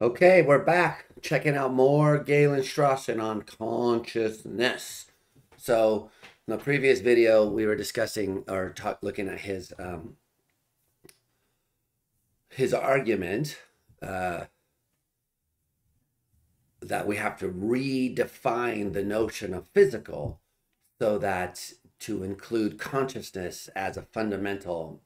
Okay, we're back checking out more Galen Strawson on consciousness. So, in the previous video, we were discussing or looking at his argument uh, that we have to redefine the notion of physical so that to include consciousness as a fundamental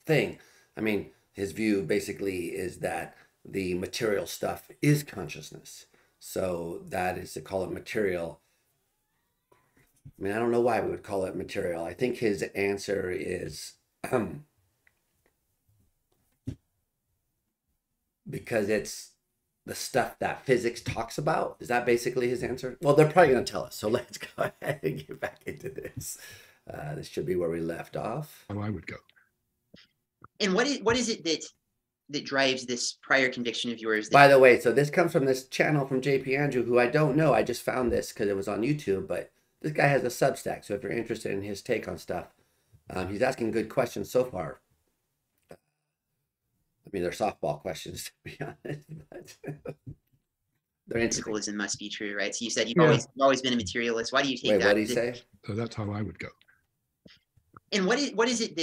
thing. I mean, his view basically is that the material stuff is consciousness. So that is to call it material. I mean, I don't know why we would call it material. I think his answer is because it's the stuff that physics talks about. Is that basically his answer? Well, they're probably going to tell us. So let's go ahead and get back into this. This should be where we left off. How I would go. And what is it that drives this prior conviction of yours? By the way, so this comes from this channel from JP Andrew, who I don't know. I just found this because it was on YouTube, but this guy has a Substack. So if you're interested in his take on stuff, he's asking good questions so far. I mean, they're softball questions, to be honest, but they're interesting. Physicalism must be true, right? So you said you've always been a materialist. Why do you take Wait, that? what did he say? So that's how I would go. And what is it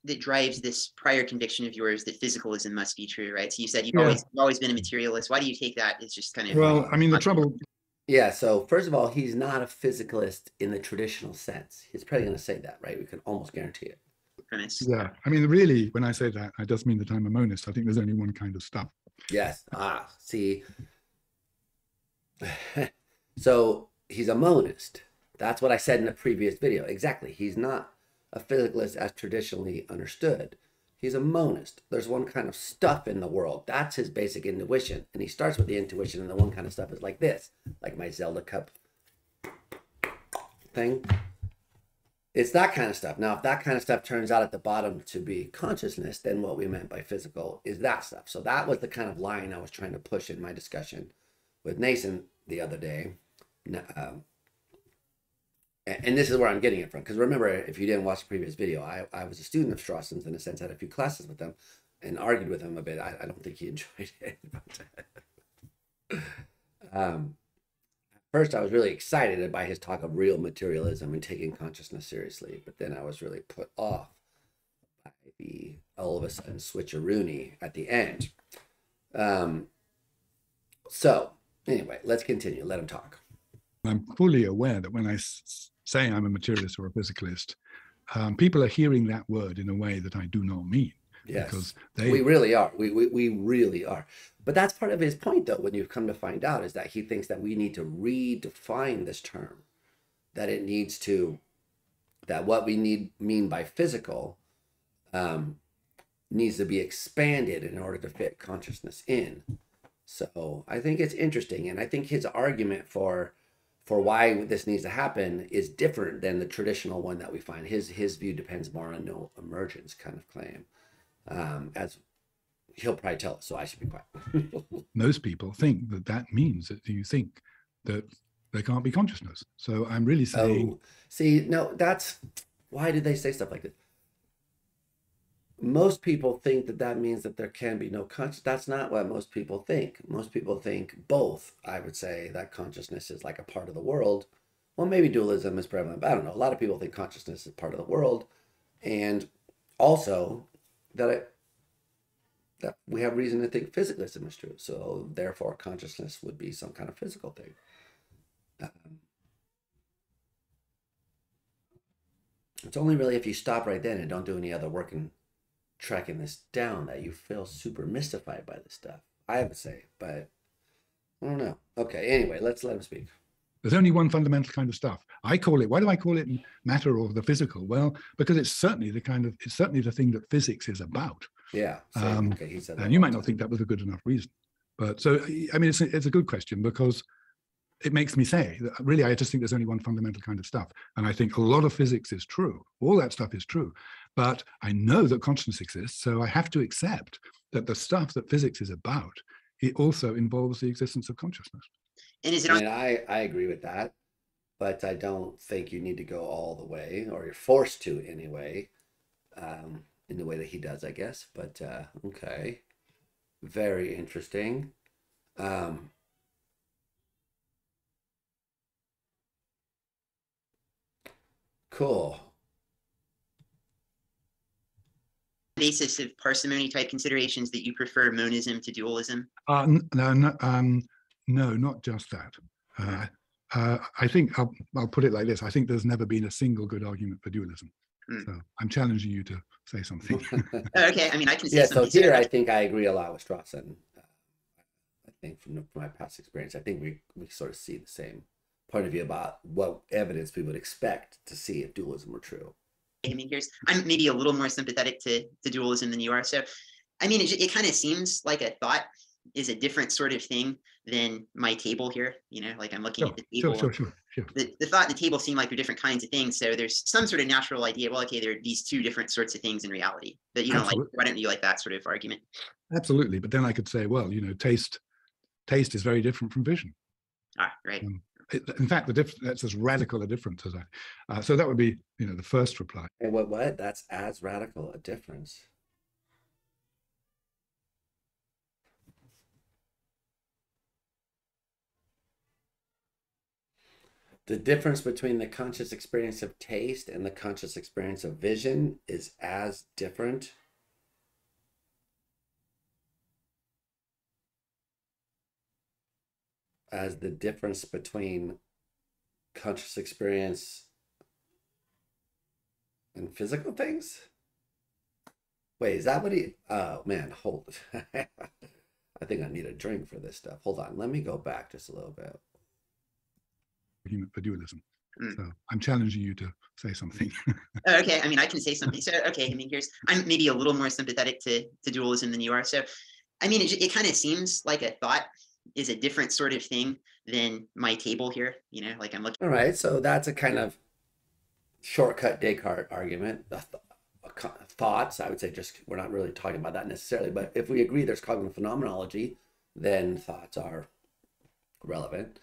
that drives this prior conviction of yours that physicalism must be true, right? So you said you've always been a materialist. Why do you take that? It's just kind of I mean, the trouble. Yeah, so first of all, he's not a physicalist in the traditional sense. He's probably going to say that, right? We can almost guarantee it. premise. Yeah, I mean, really, when I say that, I just mean that I'm a monist. I think there's only one kind of stuff. Yes. See. So he's a monist. That's what I said in the previous video. Exactly. He's not a physicalist as traditionally understood. He's a monist. There's one kind of stuff in the world. That's his basic intuition. And he starts with the intuition, and the one kind of stuff is like this, like my Zelda cup thing. It's that kind of stuff. Now, if that kind of stuff turns out at the bottom to be consciousness, then what we meant by physical is that stuff. So that was the kind of line I was trying to push in my discussion with Nathan the other day. And this is where I'm getting it from. Because remember, if you didn't watch the previous video, I was a student of Strawson's, in a sense, had a few classes with them and argued with him a bit. I don't think he enjoyed it. But, first, I was really excited by his talk of real materialism and taking consciousness seriously. But then I was really put off by the all of a sudden switcheroony at the end. So anyway, let's continue. Let him talk. I'm fully aware that when I say I'm a materialist or a physicalist, people are hearing that word in a way that I do not mean. Yes, because we really are. We really are. But that's part of his point, though, when you come to find out, is that he thinks that we need to redefine this term, that it needs to, that what we mean by physical needs to be expanded in order to fit consciousness in. So I think it's interesting. And I think his argument for why this needs to happen is different than the traditional one that we find. His view depends more on no emergence kind of claim. As he'll probably tell us, so I should be quiet. Most people think that means that you think that there can't be consciousness. So I'm really saying... Oh, see, no, that's... Why did they say stuff like this? Most people think that means that there can be no consciousness. That's not what most people think. Most people think both. I would say that consciousness is like a part of the world. Well, maybe dualism is prevalent, but I don't know. A lot of people think consciousness is part of the world. And also that we have reason to think physicalism is true. So therefore consciousness would be some kind of physical thing. It's only really if you stop right then and don't do any other work in tracking this down that you feel super mystified by this stuff. I would say, but I don't know. Okay, anyway, let's let him speak. There's only one fundamental kind of stuff. I call it, why do I call it matter or the physical? Well, because it's certainly the thing that physics is about. Yeah. Okay, he said that. And you might not think that was a good enough reason. But so, I mean, it's a good question, because it makes me say that really, I just think there's only one fundamental kind of stuff. And I think a lot of physics is true. All that stuff is true. But I know that consciousness exists, so I have to accept that the stuff that physics is about, it also involves the existence of consciousness. And is it? And I agree with that, but I don't think you need to go all the way, or you're forced to anyway, in the way that he does, I guess. But okay, very interesting. Um, cool. Basis of parsimony type considerations that you prefer monism to dualism? No, not just that. I think I'll put it like this. I think there's never been a single good argument for dualism. So I'm challenging you to say something. Okay, I mean, I can say Yeah, something. so here I think I agree a lot with Strawson. I think from my past experience, I think we sort of see the same point of view about what evidence we would expect to see if dualism were true. I mean, I'm maybe a little more sympathetic to dualism than you are. So, I mean, it kind of seems like a thought is a different sort of thing than my table here. You know, like I'm looking at the table. Sure. The thought and the table seem like they're different kinds of things. So there's some sort of natural idea. Well, okay, there are these two different sorts of things in reality. But you don't like. Why don't you like that sort of argument? Absolutely. But then I could say, well, taste is very different from vision. Right. In fact, that's as radical a difference as I. So that would be, the first reply. And what? That's as radical a difference. The difference between the conscious experience of taste and the conscious experience of vision is as different as the difference between conscious experience and physical things? Wait, is that what he... Oh, man, hold it. I think I need a drink for this stuff. Hold on, let me go back just a little bit. For dualism. So I'm challenging you to say something. Okay, I mean, I can say something. So, okay, I mean, I'm maybe a little more sympathetic to dualism than you are. So, I mean, it kind of seems like a thought is a different sort of thing than my table here. You know, like I'm looking. All right, so that's a kind of shortcut Descartes argument. Thoughts, I would say, just we're not really talking about that necessarily, but if we agree there's cognitive phenomenology, then thoughts are relevant.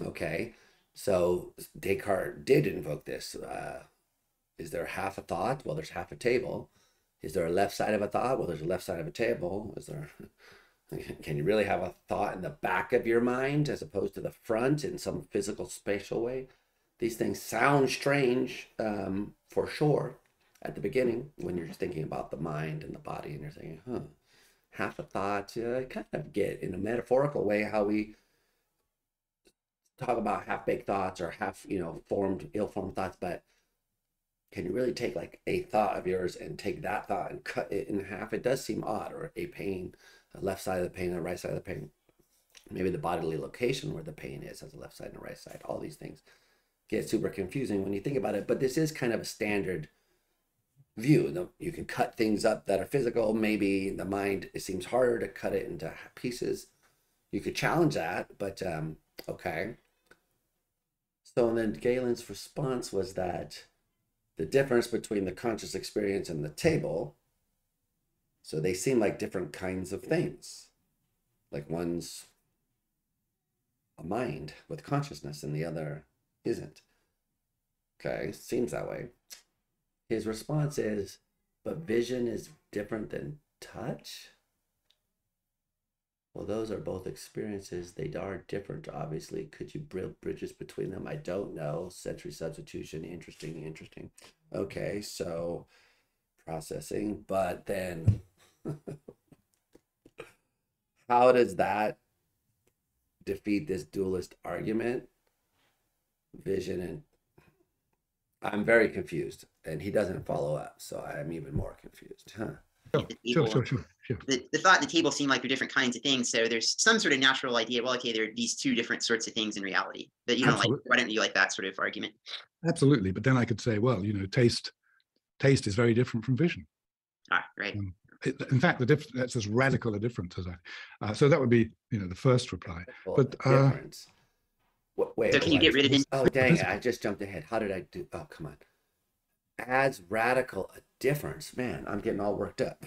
Okay, so Descartes did invoke this. Is there half a thought? Well, there's half a table. Is there a left side of a thought? Well, there's a left side of a table. Is there? Can you really have a thought in the back of your mind as opposed to the front in some physical spatial way? These things sound strange, for sure, at the beginning when you're thinking about the mind and the body, and you're thinking, half a thought. I kind of get in a metaphorical way how we talk about half-baked thoughts or half, ill-formed thoughts, but can you really take like a thought of yours and take that thought and cut it in half? It does seem odd. Or a pain, a left side of the pain, a right side of the pain. Maybe the bodily location where the pain is has a left side and a right side. All these things get super confusing when you think about it, but this is kind of a standard view. You can cut things up that are physical. Maybe the mind, it seems harder to cut it into pieces. You could challenge that, but okay. So then Galen's response was that the difference between the conscious experience and the table, so they seem like different kinds of things. Like one's a mind with consciousness and the other isn't. Okay, seems that way. His response is, but vision is different than touch? Well, those are both experiences. They are different, obviously. Could you build bridges between them? I don't know. Sensory substitution. Interesting. Okay, so processing, but then how does that defeat this dualist argument? Vision and... I'm very confused, and he doesn't follow up, so I'm even more confused. Sure. The thought and the table seem like they're different kinds of things. So there's some sort of natural idea. Well, okay, there are these two different sorts of things in reality. But you don't like. Why don't you like that sort of argument? Absolutely. But then I could say, well, taste is very different from vision. Right. In fact, that's as radical a difference as I. So that would be, the first reply. But difference. Wait. So can you get rid of it? Oh, dang it! I just jumped ahead. How did I do? Oh, come on. As radical a difference, man. I'm getting all worked up.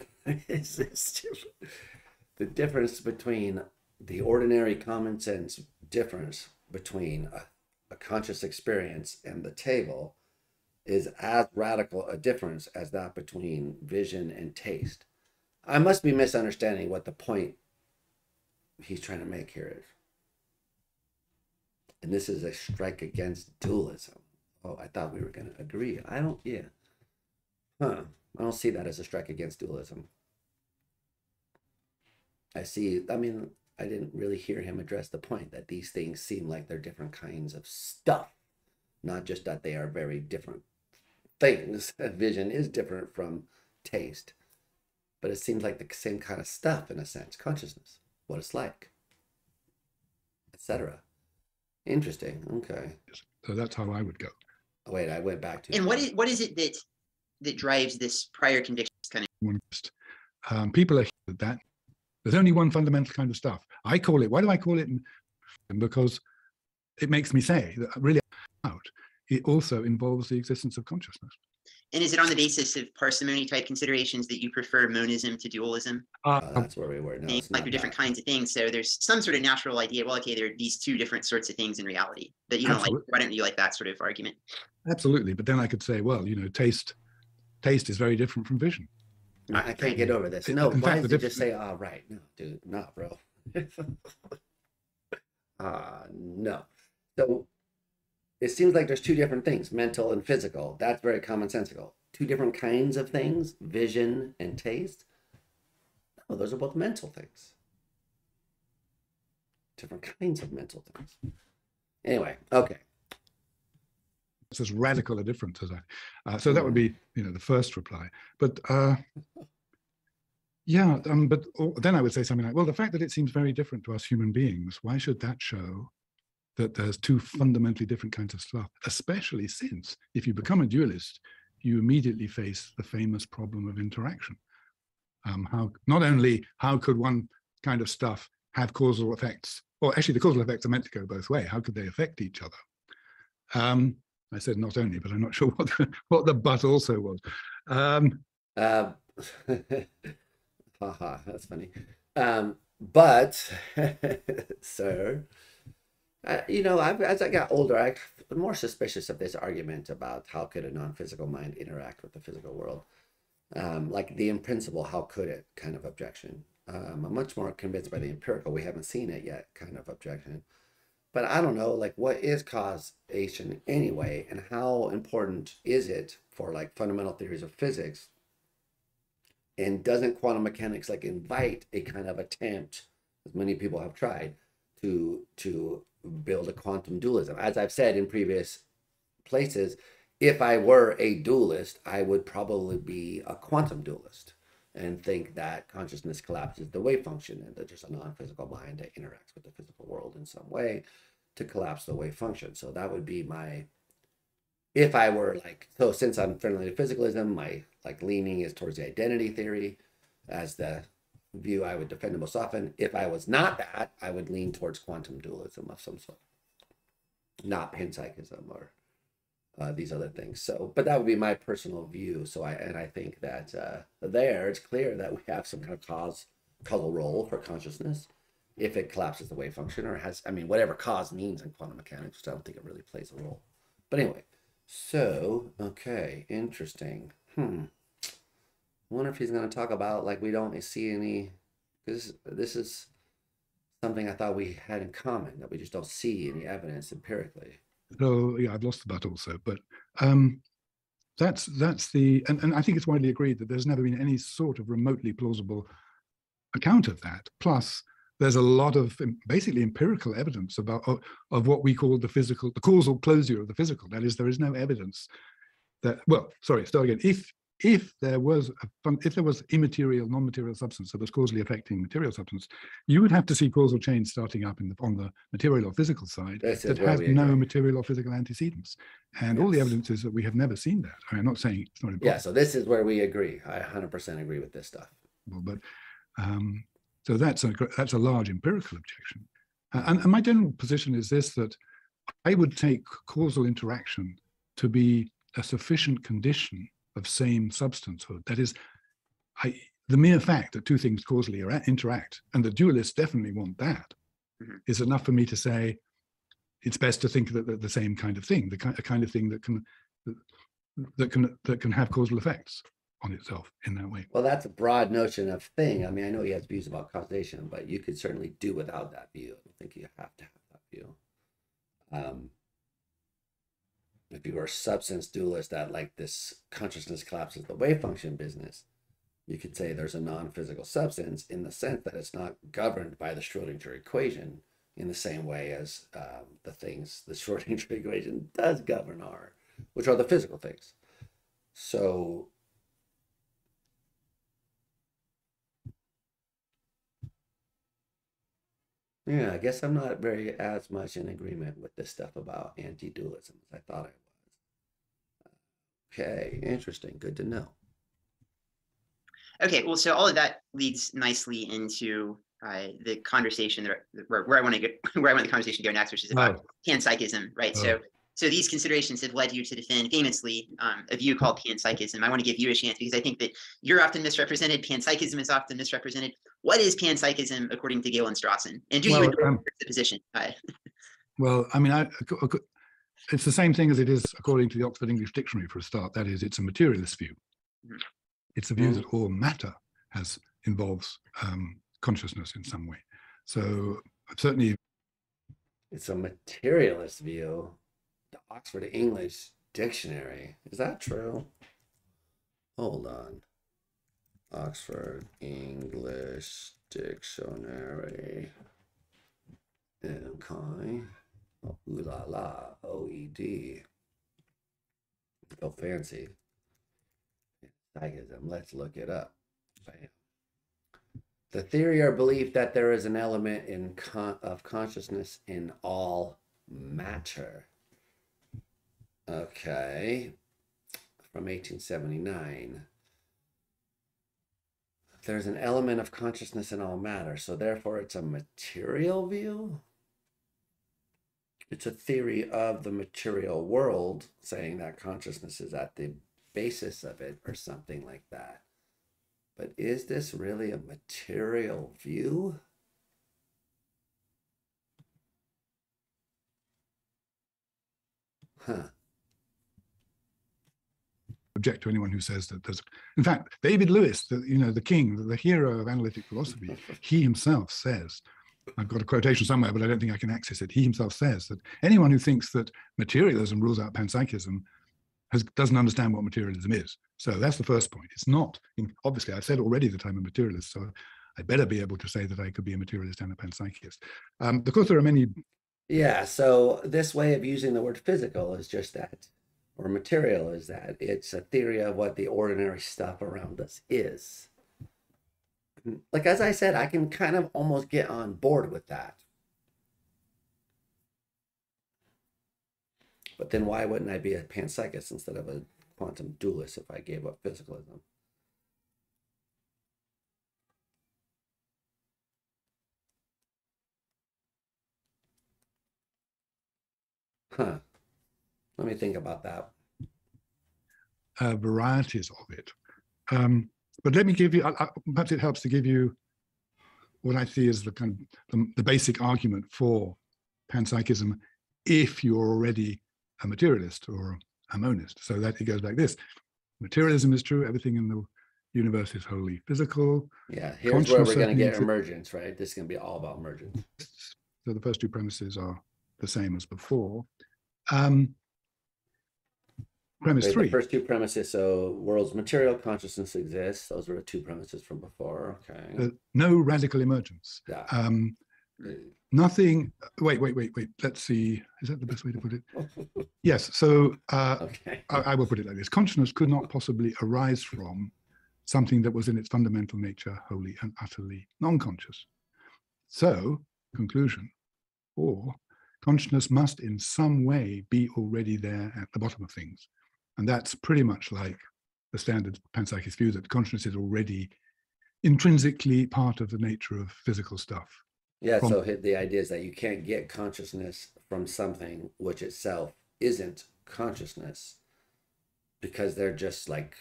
Is this the difference between the ordinary common sense difference between a conscious experience and the table is as radical a difference as that between vision and taste. I must be misunderstanding what the point he's trying to make here is, and this is a strike against dualism. Oh, I thought we were going to agree. I don't, yeah. Huh. I don't see that as a strike against dualism. I see, I mean, I didn't really hear him address the point that these things seem like they're different kinds of stuff, not just that they are very different things. Vision is different from taste, but it seems like the same kind of stuff in a sense. Consciousness, what it's like, etc. Interesting. Okay. So that's how I would go. Oh, wait, I went back to. And what is it that drives this prior conviction kind of? People are that there's only one fundamental kind of stuff. I call it. Why do I call it? Because it makes me say that really out. It also involves the existence of consciousness. And is it on the basis of parsimony type considerations that you prefer monism to dualism? That's where we were. No, like they're different kinds of things. So there's some sort of natural idea. Well, okay, there are these two different sorts of things in reality that you don't like. Why don't you like that sort of argument? Absolutely. But then I could say, well, taste is very different from vision. I can't get over this. No, why did you just say, oh, right. No, dude, no, bro. No. So it seems like there's two different things, mental and physical. That's very commonsensical. Two different kinds of things, vision and taste. No, those are both mental things. Different kinds of mental things. Anyway, okay. It's as radical a difference as I. So that would be, the first reply. But yeah, but then I would say something like, well, the fact that it seems very different to us human beings, why should that show that there's two fundamentally different kinds of stuff? Especially since if you become a dualist, you immediately face the famous problem of interaction. Not only how could one kind of stuff have causal effects, or actually the causal effects are meant to go both ways. How could they affect each other? I said not only, but I'm not sure what the but also was. Haha, that's funny. But, sir, as I got older, I was more suspicious of this argument about how could a non-physical mind interact with the physical world. Like the in principle, how could it kind of objection. I'm much more convinced by the empirical, we haven't seen it yet kind of objection. But I don't know, like, what is causation anyway, and how important is it for like fundamental theories of physics? And doesn't quantum mechanics like invite a kind of attempt, as many people have tried, to build a quantum dualism? As I've said in previous places, if I were a dualist, I would probably be a quantum dualist and think that consciousness collapses the wave function and that there's a non-physical mind that interacts with the physical world in some way to collapse the wave function. So that would be my, if I were like, so since I'm friendly to physicalism, my like leaning is towards the identity theory as the view I would defend most often. If I was not that, I would lean towards quantum dualism of some sort, not panpsychism or these other things. So, but that would be my personal view. So I think that there it's clear that we have some kind of causal role for consciousness if it collapses the wave function or has, whatever cause means in quantum mechanics, which I don't think it really plays a role. But anyway, so, okay, interesting. I wonder if he's going to talk about, like, we don't see any, because this is something I thought we had in common, that we just don't see any evidence empirically. So yeah, I've lost the but also, but that's the, and I think it's widely agreed that there's never been any sort of remotely plausible account of that. Plus, there's a lot of basically empirical evidence about of what we call the causal closure of the physical. That is, there is no evidence that, well, sorry, start again. If there was immaterial, non-material substance that was causally affecting material substance, you would have to see causal chains starting up on the material or physical side that has no material or physical antecedents. And all the evidence is that we have never seen that. I'm not saying it's not important. Yeah, so this is where we agree. I 100% agree with this stuff. Well, but so that's a large empirical objection. And my general position is this, that I would take causal interaction to be a sufficient condition of same substancehood. That is, the mere fact that two things causally interact, and the dualists definitely want that, is enough for me to say it's best to think that the same kind of thing, a kind of thing that can have causal effects on itself in that way. Well, that's a broad notion of thing. I mean, I know he has views about causation, but you could certainly do without that view. I don't think you have to have that view. If you were a substance dualist that like this consciousness collapses the wave function business, you could say there's a non-physical substance in the sense that it's not governed by the Schrodinger equation in the same way as the things the Schrodinger equation does govern are, which are the physical things. So yeah, I guess I'm not very as much in agreement with this stuff about anti-dualism as I thought I was. Okay, interesting. Good to know. Okay, well, so all of that leads nicely into the conversation where I want to get where I want the conversation to go next, which is about panpsychism, right? So these considerations have led you to defend famously a view called panpsychism. I want to give you a chance because I think that you're often misrepresented. Panpsychism is often misrepresented. What is panpsychism according to Galen Strawson? And do you endorse the position? Well, I mean, it's the same thing as it is according to the Oxford English Dictionary for a start. That is, it's a materialist view. Mm-hmm. It's a view that all matter involves consciousness in some way. So certainly, it's a materialist view. The Oxford English Dictionary, is that true? Hold on. Oxford English Dictionary. Okay. Oh, ooh la la. OED. Go fancy. Psychism. Let's look it up. Bam. The theory or belief that there is an element of consciousness in all matter. Okay. From 1879. There's an element of consciousness in all matter, so therefore it's a material view. It's a theory of the material world saying that consciousness is at the basis of it or something like that. But is this really a material view? Huh. Object to anyone who says that there's, in fact, David Lewis, the king, the hero of analytic philosophy, he himself says, I've got a quotation somewhere, but I don't think I can access it. He himself says that anyone who thinks that materialism rules out panpsychism doesn't understand what materialism is. So that's the first point. It's not, obviously, I've said already that I'm a materialist, so I better be able to say that I could be a materialist and a panpsychist. Of course, there are many. Yeah, so this way of using the word physical is just that, or material is that. It's a theory of what the ordinary stuff around us is. Like, as I said, I can kind of almost get on board with that. But then why wouldn't I be a panpsychist instead of a quantum dualist if I gave up physicalism? Huh. Let me think about that. Varieties of it. But let me give you, perhaps it helps to give you what I see as the kind of the basic argument for panpsychism if you're already a materialist or a monist. So that it goes like this. Materialism is true. Everything in the universe is wholly physical. Yeah, here's where we're going to get emergence, right? This is going to be all about emergence. So the first two premises are the same as before. Premise three. The first two premises, so world's material consciousness exists. Those were the two premises from before. Okay. No radical emergence. Yeah. Nothing. Wait. Let's see. Is that the best way to put it? Yes. So okay. I will put it like this: consciousness could not possibly arise from something that was in its fundamental nature wholly and utterly non-conscious. So, conclusion, or consciousness must in some way be already there at the bottom of things. And that's pretty much like the standard panpsychist view that consciousness is already intrinsically part of the nature of physical stuff. Yeah, so the idea is that you can't get consciousness from something which itself isn't consciousness because they're just like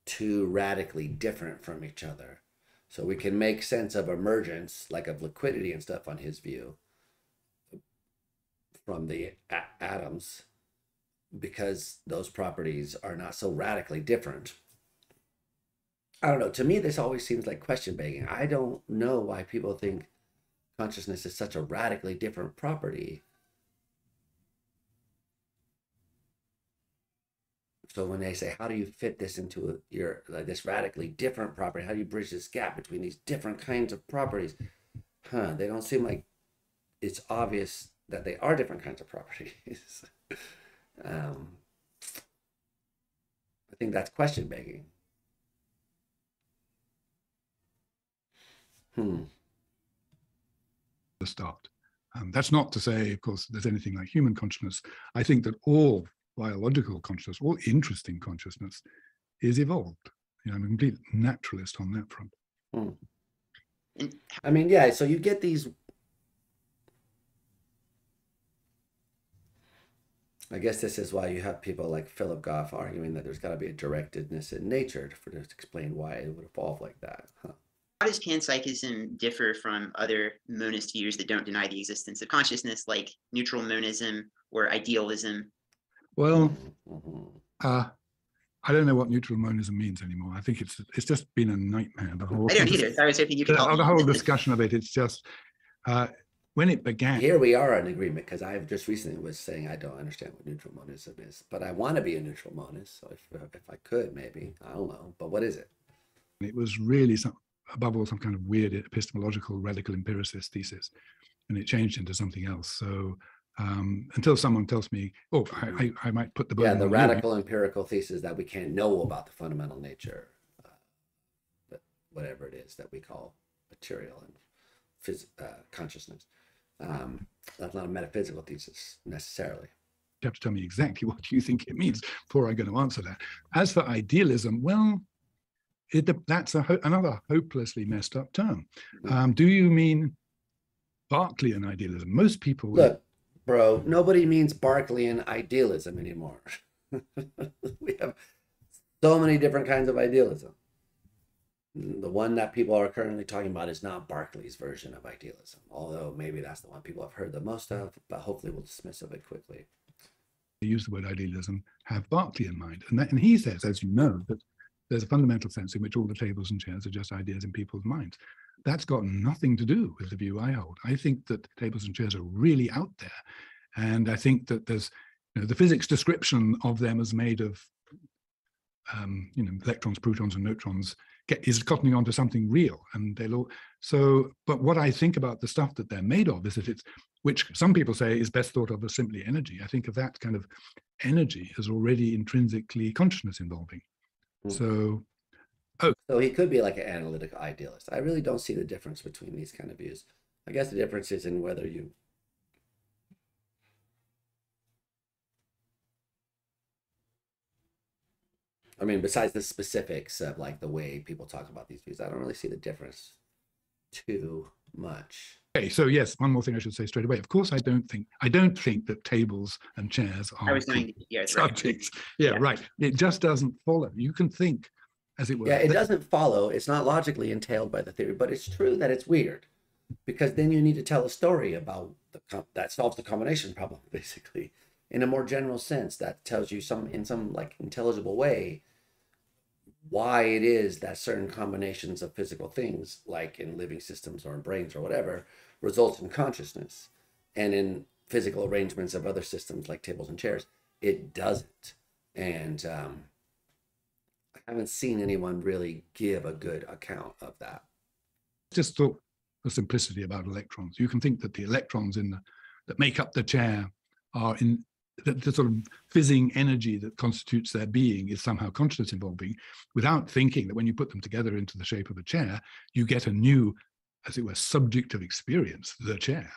too radically different from each other. So we can make sense of emergence, like of liquidity and stuff on his view, from the atoms, because those properties are not so radically different. I don't know. To me, this always seems like question begging. I don't know why people think consciousness is such a radically different property. So when they say, how do you fit this into your like this radically different property? How do you bridge this gap between these different kinds of properties? They don't seem like it's obvious that they are different kinds of properties. I think that's question begging. The start. That's not to say, of course, there's anything like human consciousness. I think that all biological consciousness, all interesting consciousness is evolved. You know, I'm a complete naturalist on that front. I mean, yeah, so you get these, I guess this is why you have people like Philip Goff arguing that there's got to be a directedness in nature to explain why it would evolve like that. How does panpsychism differ from other monist views that don't deny the existence of consciousness, like neutral monism or idealism? Well, I don't know what neutral monism means anymore. I think it's just been a nightmare. The whole I don't either. I was hoping you could help the me. whole discussion of it. It's just when it began. Here we are in agreement, because I just recently was saying I don't understand what neutral monism is, but I want to be a neutral monist. So if I could, maybe, I don't know. But what is it? It was really above all some kind of weird epistemological radical empiricist thesis, and it changed into something else. So until someone tells me, oh, I might put the burden the on radical empirical thesis that we can't know about the fundamental nature, but whatever it is that we call material and consciousness. That's not a metaphysical thesis necessarily. You have to tell me exactly what you think it means before I'm going to answer that. As for idealism, well, that's another hopelessly messed up term. Do you mean Berkeleyan idealism? Most people look, bro, nobody means Berkeleyan idealism anymore. We have so many different kinds of idealism. The one that people are currently talking about is not Berkeley's version of idealism, although maybe that's the one people have heard the most of, but hopefully we'll dismiss of it quickly. Use the word idealism, have Berkeley in mind. And he says, as you know, that there's a fundamental sense in which all the tables and chairs are just ideas in people's minds. That's got nothing to do with the view I hold. I think that tables and chairs are really out there. And I think that there's, the physics description of them as made of, electrons, protons, and neutrons is cottoning onto something real. And but what I think about the stuff that they're made of is that which some people say is best thought of as simply energy. I think of that kind of energy as already intrinsically consciousness involving. So he could be like an analytical idealist. I really don't see the difference between these kind of views. I guess the difference is in whether you besides the specifics of like the way people talk about these views, I don't really see the difference too much. Okay, so yes, one more thing I should say straight away. Of course, I don't think that tables and chairs are subjects. Right. Yeah, right. It just doesn't follow. You can think, as it were. Yeah, it doesn't follow. It's not logically entailed by the theory, but it's true that it's weird, because then you need to tell a story about that solves the combination problem, basically, in a more general sense that tells you in some like intelligible way why it is that certain combinations of physical things, like in living systems or in brains or whatever, results in consciousness, and in physical arrangements of other systems like tables and chairs, it doesn't. And I haven't seen anyone really give a good account of that. Just thought the simplicity about electrons. You can think that the electrons that make up the chair are in the sort of fizzing energy that constitutes their being is somehow consciousness involving, without thinking that when you put them together into the shape of a chair, you get a new, as it were, subject of experience, the chair,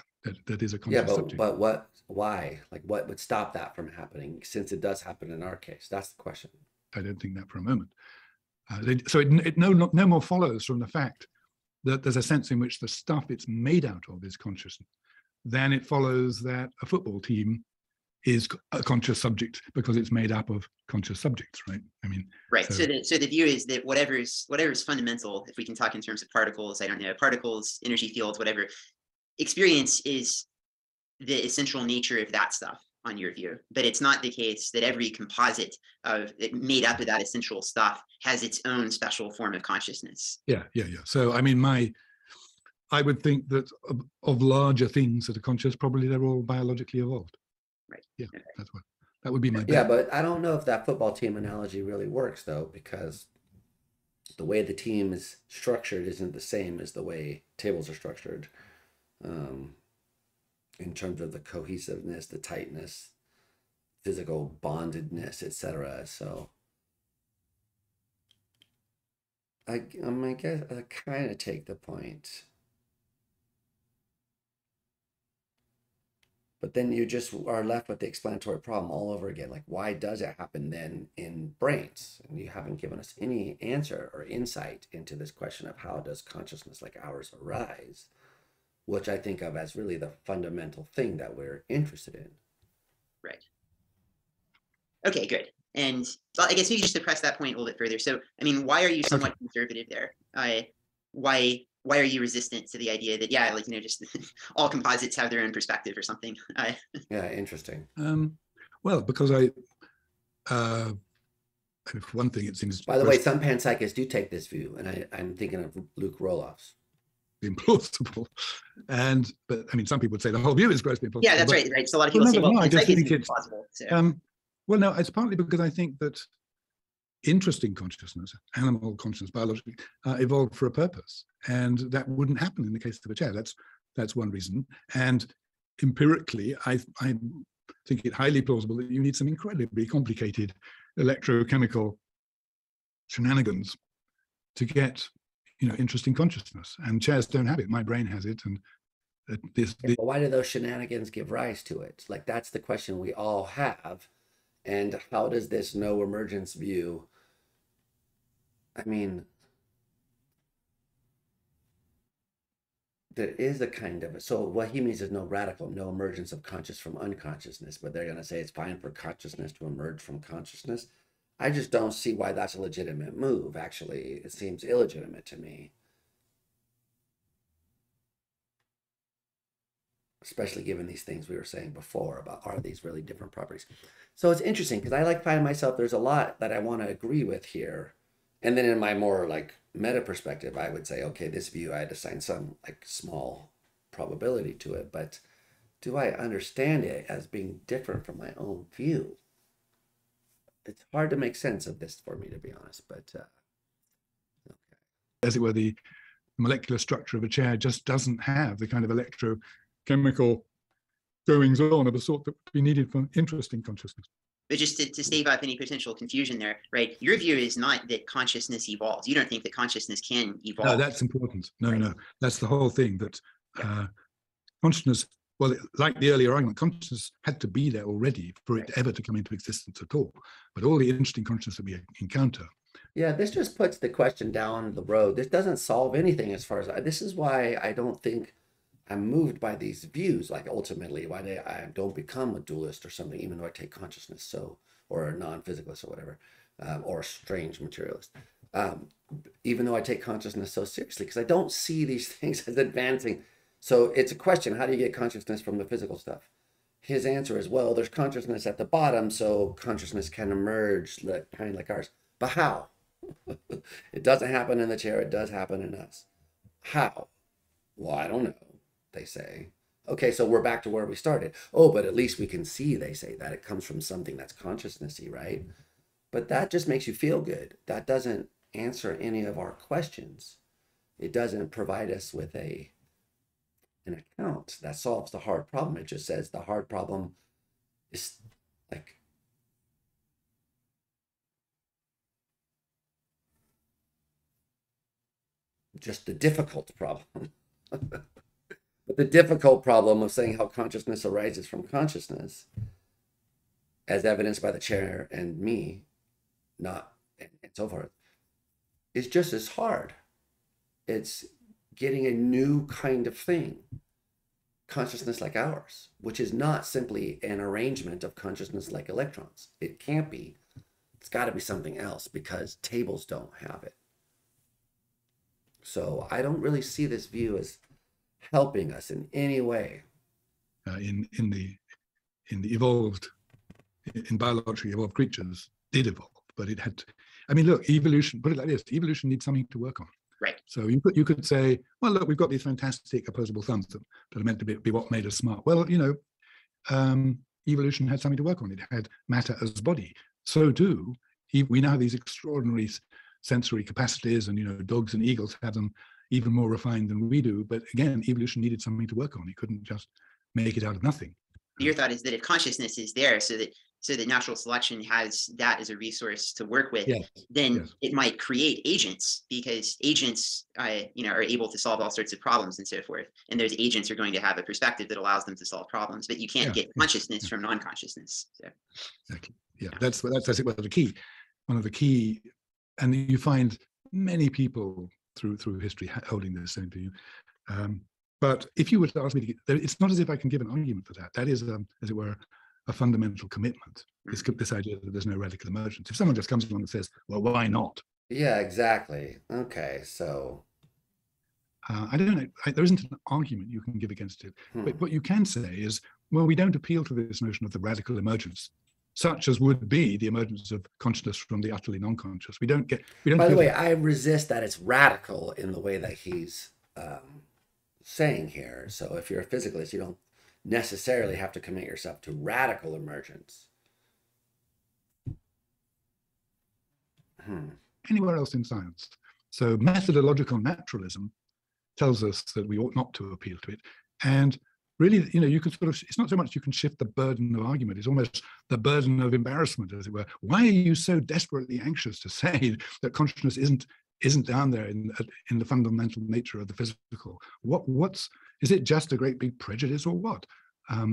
that is a conscious subject. But why? Like, what would stop that from happening, since it does happen in our case? That's the question. I don't think that for a moment. So it no more follows from the fact that there's a sense in which the stuff it's made out of is conscious than it follows that a football team is a conscious subject because it's made up of conscious subjects, right? Right. So the view is that whatever's fundamental, if we can talk in terms of particles, I don't know, particles, energy fields, whatever, experience is the essential nature of that stuff. on your view, but it's not the case that every composite made up of that essential stuff has its own special form of consciousness. Yeah. So, I mean, I would think that of larger things that are conscious, probably they're all biologically evolved. Right. Yeah, okay. that would be my bet. Yeah, but I don't know if that football team analogy really works, though, because the way the team is structured isn't the same as the way tables are structured, in terms of the cohesiveness, the tightness, physical bondedness, etc. So I guess I kind of take the point. But then you just are left with the explanatory problem all over again. Like, why does it happen then in brains? And you haven't given us any answer or insight into this question of how does consciousness like ours arise, which I think of as really the fundamental thing that we're interested in. Right. Okay, good. And well, I guess maybe just to press that point a little bit further. So, I mean, why are you somewhat conservative there? Why are you resistant to the idea that, yeah, like, just all composites have their own perspective or something? Yeah, interesting. Well, because for one thing, it seems. By the way, some panpsychists do take this view, and I'm thinking of Luke Roloff's. Implausible, but I mean, some people would say the whole view is grossly implausible. Yeah, that's right. So a lot of people say, well, I just think it's implausible. So. Well, no, it's partly because I think that interesting consciousness, animal consciousness, biologically, evolved for a purpose, and that wouldn't happen in the case of a chair. That's one reason. And empirically, I think it highly plausible that you need some incredibly complicated electrochemical shenanigans to get, interesting consciousness. And chairs don't have it. My brain has it, and but why do those shenanigans give rise to it? Like, that's the question we all have. And how does this no emergence view, I mean, there is a kind of, so what he means is no emergence of conscious from unconsciousness, but they're going to say it's fine for consciousness to emerge from consciousness. I just don't see why that's a legitimate move. Actually, it seems illegitimate to me. Especially given these things we were saying before about, are these really different properties? So it's interesting because I find myself, there's a lot that I want to agree with here. And then in my more like meta perspective, I would say, okay, this view, I'd assign some like small probability to it, but do I understand it as being different from my own view? It's hard to make sense of this for me, to be honest, but okay. As it were, the molecular structure of a chair just doesn't have the kind of electrochemical goings on of a sort that would be needed for interesting consciousness. But just to stave off any potential confusion there, right? Your view is not that consciousness evolves. You don't think that consciousness can evolve. No, that's important. No, that's the whole thing, that consciousness, well, like the earlier argument, consciousness had to be there already for it ever to come into existence at all. But all the interesting consciousness that we encounter. Yeah, this just puts the question down the road. This doesn't solve anything as far as this is why I don't think I'm moved by these views, like ultimately why I don't become a dualist or something, even though I take consciousness or a non-physicalist or whatever, or a strange materialist, even though I take consciousness so seriously, because I don't see these things as advancing. So it's a question, how do you get consciousness from the physical stuff? His answer is, well, there's consciousness at the bottom, so consciousness can emerge kind of like ours. But how? It doesn't happen in the chair, it does happen in us. How? Well, I don't know. They say, okay, so we're back to where we started. Oh, but at least we can see, they say, that it comes from something that's consciousnessy, right? But that just makes you feel good. That doesn't answer any of our questions. It doesn't provide us with an account that solves the hard problem. It just says the hard problem is like, just the difficult problem. But the difficult problem of saying how consciousness arises from consciousness, as evidenced by the chair and me, and so forth, is just as hard. It's getting a new kind of thing, consciousness like ours, which is not simply an arrangement of consciousness like electrons. It can't be. It's got to be something else, because tables don't have it. So I don't really see this view as helping us in any way. In the the evolved, in biologically evolved creatures did evolve, but it had to, I mean, look, evolution, put it like this, evolution needs something to work on. Right. So you could say, well, look, we've got these fantastic opposable thumbs that are meant to be what made us smart. Well, evolution had something to work on. It had matter as body. So we now have these extraordinary sensory capacities, and dogs and eagles have them even more refined than we do. But again, evolution needed something to work on. It couldn't just make it out of nothing. Your thought is that if consciousness is there, so that natural selection has that as a resource to work with, yes. then yes. it might create agents, because agents, are able to solve all sorts of problems and so forth. And those agents are going to have a perspective that allows them to solve problems, but you can't get consciousness from non-consciousness. So. Exactly. Yeah, that's the key. One of the key, and you find many people through history holding the same view. But if you were to ask me to, it's not as if I can give an argument for that. That is, as it were, a fundamental commitment. This idea that there's no radical emergence. If someone just comes along and says, "Well, why not?" Yeah, exactly. Okay, so I don't know. There isn't an argument you can give against it. But what you can say is, well, we don't appeal to this notion of the radical emergence, such as would be the emergence of consciousness from the utterly non-conscious. We don't. By the way, I resist that it's radical in the way that he's saying here. So if you're a physicalist, you don't necessarily have to commit yourself to radical emergence. Anywhere else in science. So methodological naturalism tells us that we ought not to appeal to it. And really, you can it's not so much you can shift the burden of argument, it's almost the burden of embarrassment, as it were. Why are you so desperately anxious to say that consciousness isn't down there in the fundamental nature of the physical? Is it just a great big prejudice or what?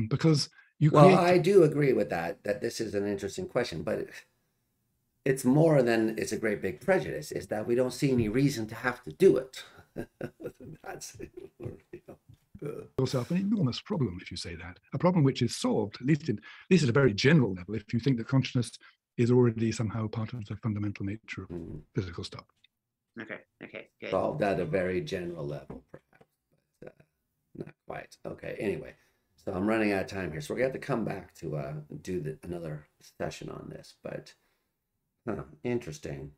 Because I do agree with that this is an interesting question, but it's more than it's a great big prejudice. It's that we don't see any reason to have to do it. That's yourself an enormous problem if you say that. A problem which is solved, at least at a very general level, if you think that consciousness is already somehow part of the fundamental nature of physical stuff. Okay, good. Solved at a very general level, perhaps, but not quite. Okay, anyway, so I'm running out of time here, so we're going to have to come back to do another session on this, but interesting.